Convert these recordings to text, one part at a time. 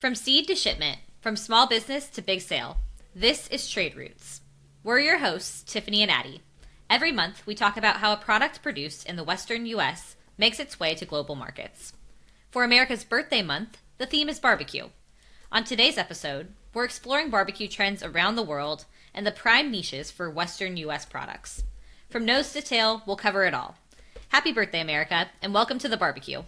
From seed to shipment, from small business to big sale, this is Trade Routes. We're your hosts, Tiffany and Addie. Every month, we talk about how a product produced in the Western U.S. makes its way to global markets. For America's Birthday Month, the theme is barbecue. On today's episode, we're exploring barbecue trends around the world and the prime niches for Western U.S. products. From nose to tail, we'll cover it all. Happy birthday, America, and welcome to the barbecue.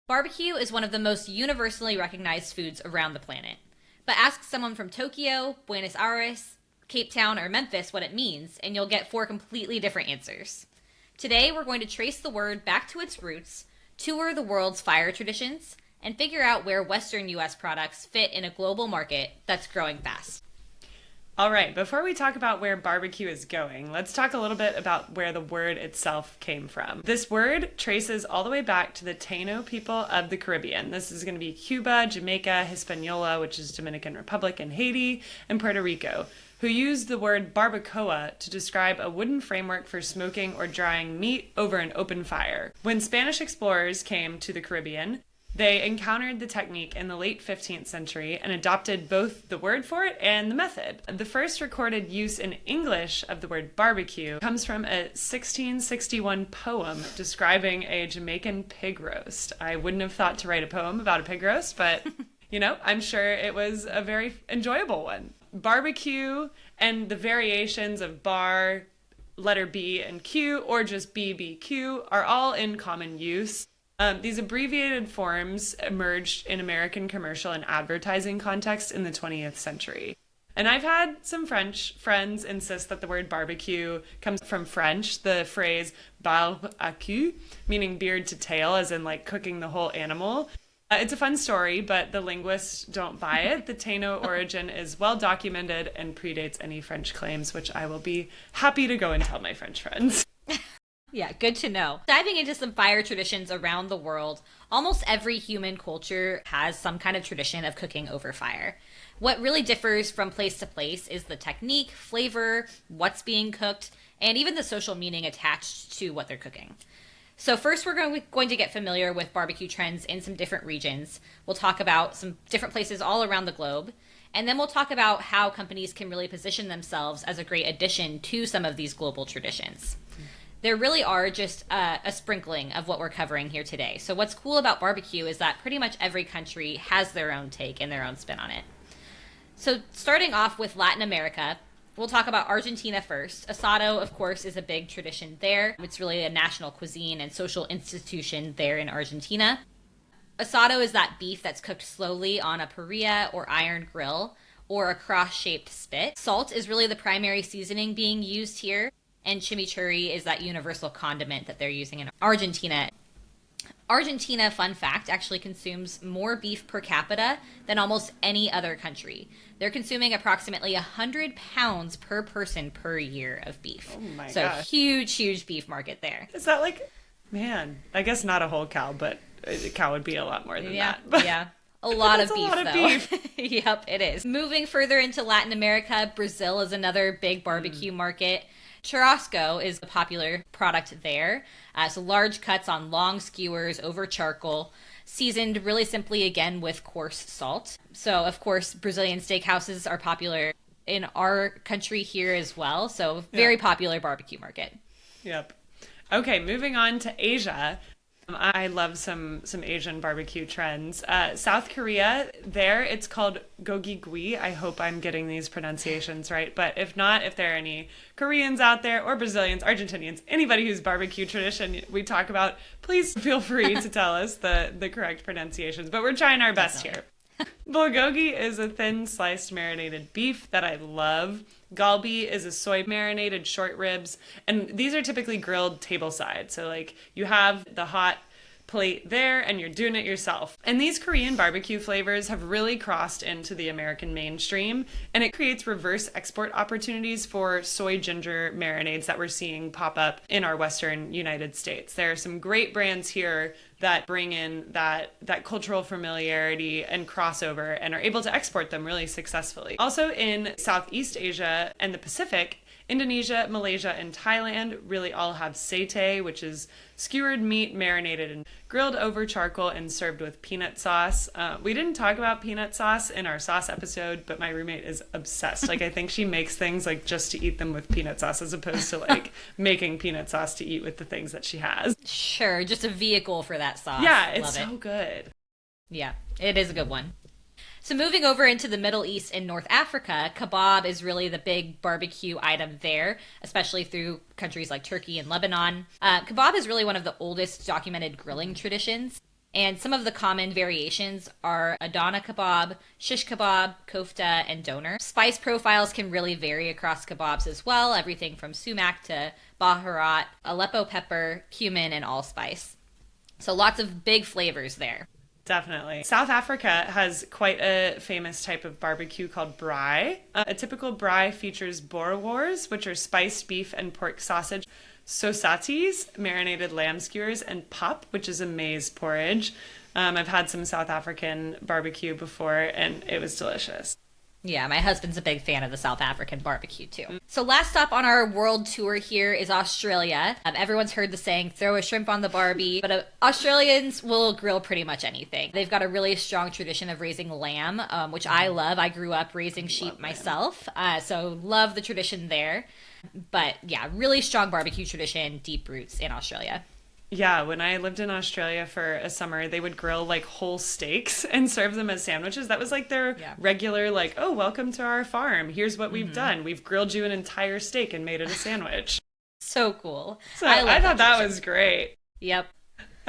Barbecue is one of the most universally recognized foods around the planet. But ask someone from Tokyo, Buenos Aires, Cape Town, or Memphis what it means, and you'll get 4 completely different answers. Today, we're going to trace the word back to its roots, tour the world's fire traditions, and figure out where Western U.S. products fit in a global market that's growing fast. All right, before we talk about where barbecue is going, let's talk a little bit about where the word itself came from. This word traces all the way back to the Taino people of the Caribbean. This is going to be Cuba, Jamaica, Hispaniola, which is Dominican Republic, and Haiti, and Puerto Rico, who used the word barbacoa to describe a wooden framework for smoking or drying meat over an open fire. When Spanish explorers came to the Caribbean, they encountered the technique in the late 15th century and adopted both the word for it and the method. The first recorded use in English of the word barbecue comes from a 1661 poem describing a Jamaican pig roast. I wouldn't have thought to write a poem about a pig roast, but, I'm sure it was a very enjoyable one. Barbecue and the variations of bar, letter B and Q, or just BBQ, are all in common use. These abbreviated forms emerged in American commercial and advertising context in the 20th century. And I've had some French friends insist that the word barbecue comes from French, the phrase barbe à queue, meaning beard to tail, as in like cooking the whole animal. It's a fun story, but the linguists don't buy it. The Taino origin is well documented and predates any French claims, which I will be happy to go and tell my French friends. Yeah, good to know. Diving into some fire traditions around the world, almost every human culture has some kind of tradition of cooking over fire. What really differs from place to place is the technique, flavor, what's being cooked, and even the social meaning attached to what they're cooking. So first, we're going to get familiar with barbecue trends in some different regions. We'll talk about some different places all around the globe. And then we'll talk about how companies can really position themselves as a great addition to some of these global traditions. There really are just a sprinkling of what we're covering here today. So what's cool about barbecue is that pretty much every country has their own take and their own spin on it. So starting off with Latin America, we'll talk about Argentina first. Asado, of course, is a big tradition there. It's really a national cuisine and social institution there in Argentina. Asado is that beef that's cooked slowly on a parrilla or iron grill or a cross-shaped spit. Salt is really the primary seasoning being used here. And chimichurri is that universal condiment that they're using in Argentina. Argentina, fun fact, actually consumes more beef per capita than almost any other country. They're consuming approximately 100 pounds per person per year of beef. Oh my gosh. Huge beef market there. Is that I guess not a whole cow, but a cow would be a lot more than that. Yeah. A lot of beef, though. Beef. Yep, it is. Moving further into Latin America, Brazil is another big barbecue market. Churrasco is a popular product there. So large cuts on long skewers over charcoal, seasoned really simply again with coarse salt. So of course, Brazilian steakhouses are popular in our country here as well. So very popular barbecue market. Yep. Okay, moving on to Asia. I love some Asian barbecue trends. South Korea, there it's called gogi-gui. I hope I'm getting these pronunciations right. But if not, if there are any Koreans out there or Brazilians, Argentinians, anybody whose barbecue tradition we talk about, please feel free to tell us the correct pronunciations. But we're trying our best here. Bulgogi is a thin sliced marinated beef that I love. Galbi is a soy marinated short ribs. And these are typically grilled tableside. So you have the hot plate there and you're doing it yourself. And these Korean barbecue flavors have really crossed into the American mainstream, and it creates reverse export opportunities for soy ginger marinades that we're seeing pop up in our Western United States. There are some great brands here that bring in that cultural familiarity and crossover and are able to export them really successfully. Also in Southeast Asia and the Pacific, Indonesia, Malaysia, and Thailand really all have satay, which is skewered meat marinated and grilled over charcoal and served with peanut sauce. We didn't talk about peanut sauce in our sauce episode, but my roommate is obsessed. Like, I think she makes things like just to eat them with peanut sauce as opposed to like making peanut sauce to eat with the things that she has. Sure, just a vehicle for that sauce. Yeah, it's Love it. so good. Yeah, it is a good one. So moving over into the Middle East and North Africa, kebab is really the big barbecue item there, especially through countries like Turkey and Lebanon. Kebab is really one of the oldest documented grilling traditions, and some of the common variations are Adana kebab, shish kebab, kofta, and doner. Spice profiles can really vary across kebabs as well, everything from sumac to baharat, Aleppo pepper, cumin, and allspice. So lots of big flavors there. Definitely. South Africa has quite a famous type of barbecue called braai. A typical braai features boerewors, which are spiced beef and pork sausage, sosaties, marinated lamb skewers, and pap, which is a maize porridge. I've had some South African barbecue before, and it was delicious. Yeah, my husband's a big fan of the South African barbecue too. So last stop on our world tour here is Australia. Everyone's heard the saying, throw a shrimp on the Barbie, but Australians will grill pretty much anything. They've got a really strong tradition of raising lamb, which I love. I grew up raising sheep myself, so love the tradition there. But yeah, really strong barbecue tradition, deep roots in Australia. Yeah, when I lived in Australia for a summer, they would grill like whole steaks and serve them as sandwiches. That was like their regular, like, oh, welcome to our farm. Here's what we've done. We've grilled you an entire steak and made it a sandwich. So cool. So I thought that was great. Yep.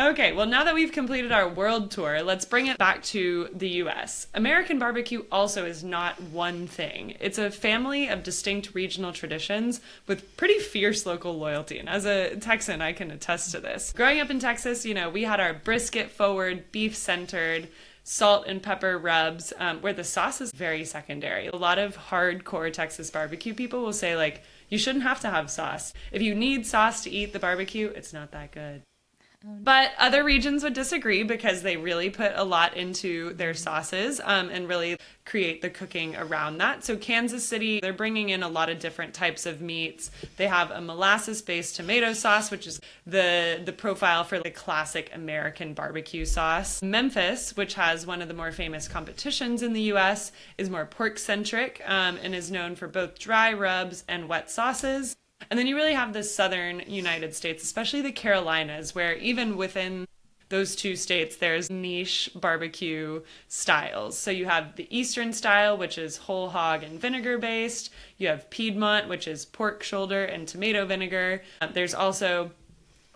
Okay, well, now that we've completed our world tour, let's bring it back to the US. American barbecue also is not one thing. It's a family of distinct regional traditions with pretty fierce local loyalty. And as a Texan, I can attest to this. Growing up in Texas, you know, we had our brisket forward, beef centered, salt and pepper rubs, where the sauce is very secondary. A lot of hardcore Texas barbecue people will say, like, you shouldn't have to have sauce. If you need sauce to eat the barbecue, it's not that good. But other regions would disagree because they really put a lot into their sauces and really create the cooking around that. So Kansas City, they're bringing in a lot of different types of meats. They have a molasses-based tomato sauce, which is the profile for the classic American barbecue sauce. Memphis, which has one of the more famous competitions in the U.S., is more pork-centric and is known for both dry rubs and wet sauces. And then you really have the southern United States, especially the Carolinas, where even within those two states, there's niche barbecue styles. So you have the Eastern style, which is whole hog and vinegar based. You have Piedmont, which is pork shoulder and tomato vinegar. There's also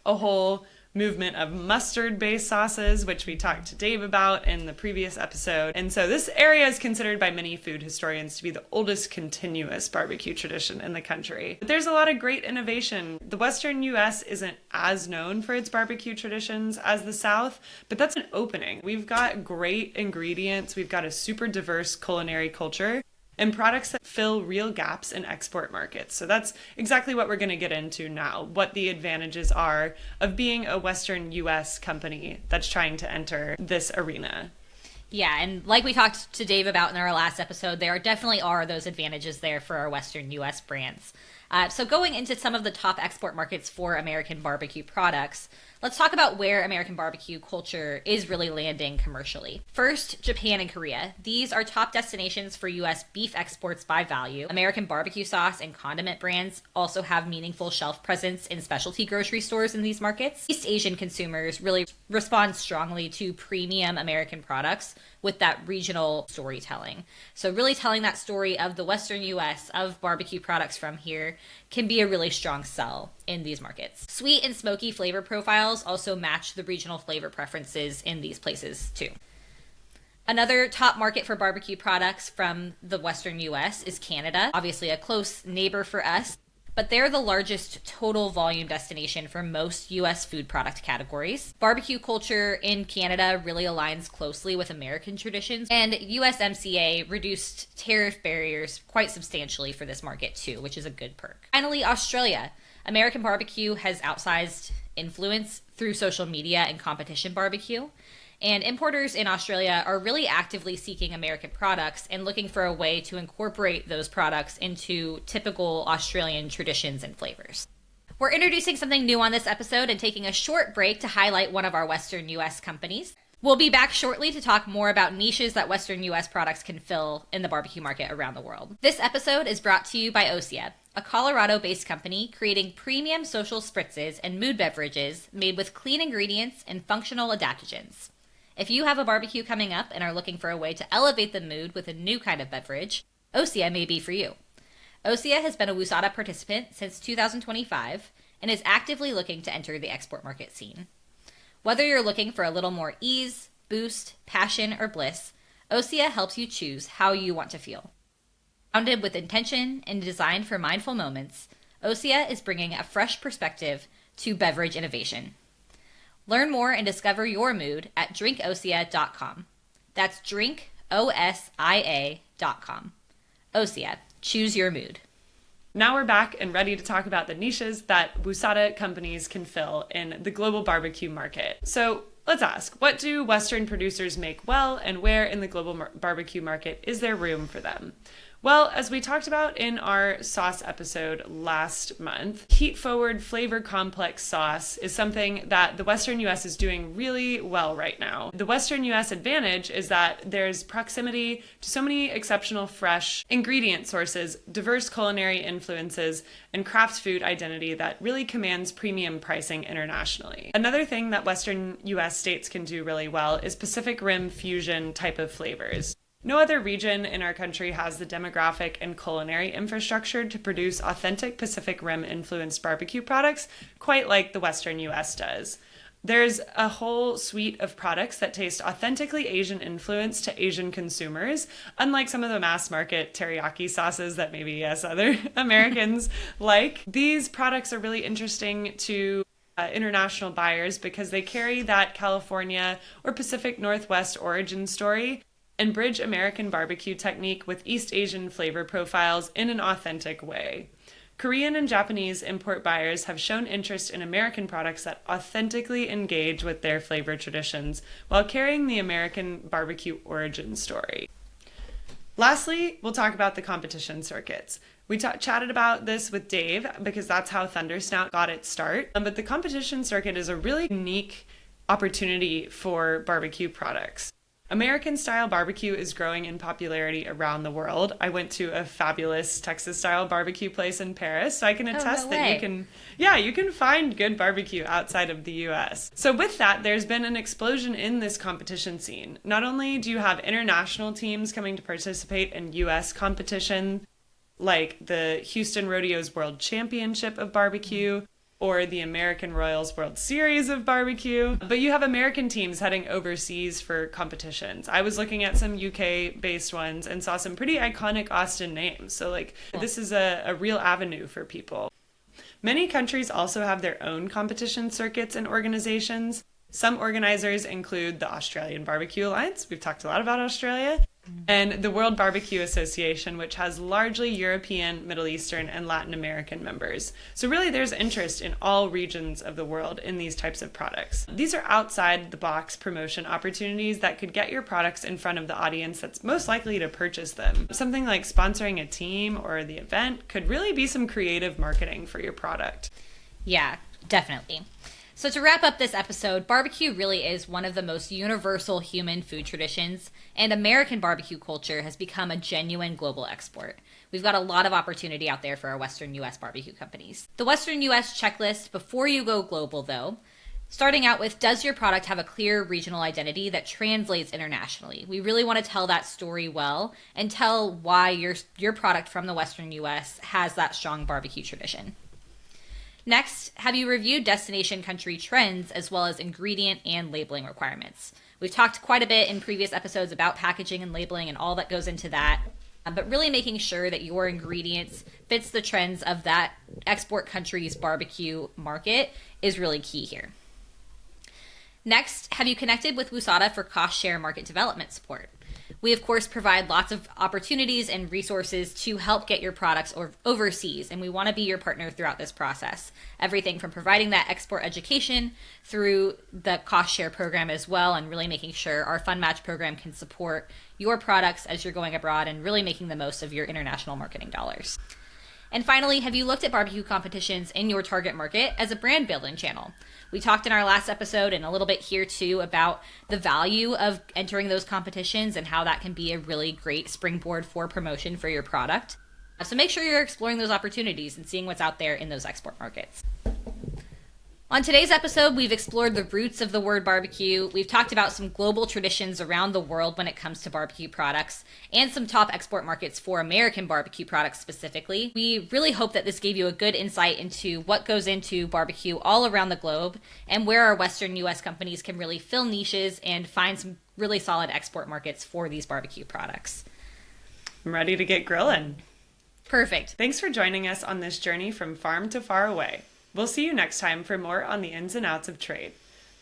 a whole movement of mustard-based sauces, which we talked to Dave about in the previous episode. And so this area is considered by many food historians to be the oldest continuous barbecue tradition in the country. But there's a lot of great innovation. The Western U.S. isn't as known for its barbecue traditions as the South, but that's an opening. We've got great ingredients. We've got a super diverse culinary culture and products that fill real gaps in export markets. So that's exactly what we're going to get into now, what the advantages are of being a Western U.S. company that's trying to enter this arena. Yeah, and like we talked to Dave about in our last episode, there definitely are those advantages there for our Western U.S. brands. So going into some of the top export markets for American barbecue products, let's talk about where American barbecue culture is really landing commercially. First, Japan and Korea. These are top destinations for U.S. beef exports by value. American barbecue sauce and condiment brands also have meaningful shelf presence in specialty grocery stores in these markets. East Asian consumers really respond strongly to premium American products with that regional storytelling. So really telling that story of the Western U.S., of barbecue products from here, can be a really strong sell in these markets. Sweet and smoky flavor profiles also match the regional flavor preferences in these places too. Another top market for barbecue products from the Western U.S. is Canada, obviously a close neighbor for us, but they're the largest total volume destination for most U.S. food product categories. Barbecue culture in Canada really aligns closely with American traditions, and USMCA reduced tariff barriers quite substantially for this market too, which is a good perk. Finally, Australia. American barbecue has outsized influence through social media and competition barbecue. And importers in Australia are really actively seeking American products and looking for a way to incorporate those products into typical Australian traditions and flavors. We're introducing something new on this episode and taking a short break to highlight one of our Western U.S. companies. We'll be back shortly to talk more about niches that Western U.S. products can fill in the barbecue market around the world. This episode is brought to you by Osea, a Colorado-based company creating premium social spritzes and mood beverages made with clean ingredients and functional adaptogens. If you have a barbecue coming up and are looking for a way to elevate the mood with a new kind of beverage, Osea may be for you. Osea has been a WUSADA participant since 2025 and is actively looking to enter the export market scene. Whether you're looking for a little more ease, boost, passion, or bliss, Osea helps you choose how you want to feel. Founded with intention and designed for mindful moments, Osea is bringing a fresh perspective to beverage innovation. Learn more and discover your mood at drinkosea.com. That's drinkosia.com. Osea, choose your mood. Now we're back and ready to talk about the niches that WUSADA companies can fill in the global barbecue market. So let's ask, what do Western producers make well, and where in the global barbecue market is there room for them? Well, as we talked about in our sauce episode last month, heat-forward, flavor-complex sauce is something that the Western U.S. is doing really well right now. The Western U.S. advantage is that there's proximity to so many exceptional fresh ingredient sources, diverse culinary influences, and craft food identity that really commands premium pricing internationally. Another thing that Western U.S. states can do really well is Pacific Rim fusion type of flavors. No other region in our country has the demographic and culinary infrastructure to produce authentic Pacific Rim-influenced barbecue products quite like the Western U.S. does. There's a whole suite of products that taste authentically Asian influence to Asian consumers, unlike some of the mass market teriyaki sauces that maybe other Americans like. These products are really interesting to international buyers because they carry that California or Pacific Northwest origin story and bridge American barbecue technique with East Asian flavor profiles in an authentic way. Korean and Japanese import buyers have shown interest in American products that authentically engage with their flavor traditions while carrying the American barbecue origin story. Lastly, we'll talk about the competition circuits. We chatted about this with Dave because that's how Thunder Snout got its start. But the competition circuit is a really unique opportunity for barbecue products. American-style barbecue is growing in popularity around the world. I went to a fabulous Texas-style barbecue place in Paris, so I can attest that you can find good barbecue outside of the U.S. So with that, there's been an explosion in this competition scene. Not only do you have international teams coming to participate in U.S. competition, like the Houston Rodeo's World Championship of Barbecue, or the American Royals World Series of Barbecue. But you have American teams heading overseas for competitions. I was looking at some UK-based ones and saw some pretty iconic Austin names. So this is a real avenue for people. Many countries also have their own competition circuits and organizations. Some organizers include the Australian Barbecue Alliance. We've talked a lot about Australia. And the World Barbecue Association, which has largely European, Middle Eastern, and Latin American members. So really there's interest in all regions of the world in these types of products. These are outside the box promotion opportunities that could get your products in front of the audience that's most likely to purchase them. Something like sponsoring a team or the event could really be some creative marketing for your product. Yeah, definitely. So to wrap up this episode, barbecue really is one of the most universal human food traditions, and American barbecue culture has become a genuine global export. We've got a lot of opportunity out there for our Western U.S. barbecue companies. The Western U.S. checklist before you go global, though, starting out with, does your product have a clear regional identity that translates internationally? We really want to tell that story well and tell why your product from the Western U.S. has that strong barbecue tradition. Next, have you reviewed destination country trends as well as ingredient and labeling requirements? We've talked quite a bit in previous episodes about packaging and labeling and all that goes into that, but really making sure that your ingredients fits the trends of that export country's barbecue market is really key here. Next, have you connected with WUSADA for cost share market development support? We, of course, provide lots of opportunities and resources to help get your products overseas, and we want to be your partner throughout this process. Everything from providing that export education through the cost share program as well, and really making sure our Fund Match program can support your products as you're going abroad and really making the most of your international marketing dollars. And finally, have you looked at barbecue competitions in your target market as a brand building channel? We talked in our last episode and a little bit here too about the value of entering those competitions and how that can be a really great springboard for promotion for your product. So make sure you're exploring those opportunities and seeing what's out there in those export markets. On today's episode, we've explored the roots of the word barbecue. We've talked about some global traditions around the world when it comes to barbecue products and some top export markets for American barbecue products specifically. We really hope that this gave you a good insight into what goes into barbecue all around the globe and where our Western U.S. companies can really fill niches and find some really solid export markets for these barbecue products. I'm ready to get grilling. Perfect. Thanks for joining us on this journey from farm to far away. We'll see you next time for more on the ins and outs of trade.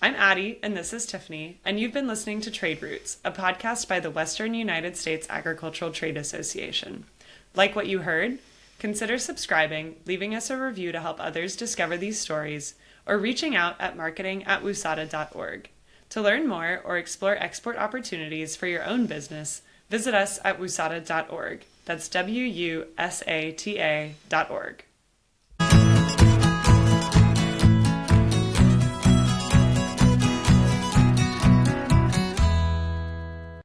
I'm Addie, and this is Tiffany, and you've been listening to Trade Routes, a podcast by the Western United States Agricultural Trade Association. Like what you heard? Consider subscribing, leaving us a review to help others discover these stories, or reaching out at marketing@wusada.org. To learn more or explore export opportunities for your own business, visit us at wusada.org. That's WUSATA.org.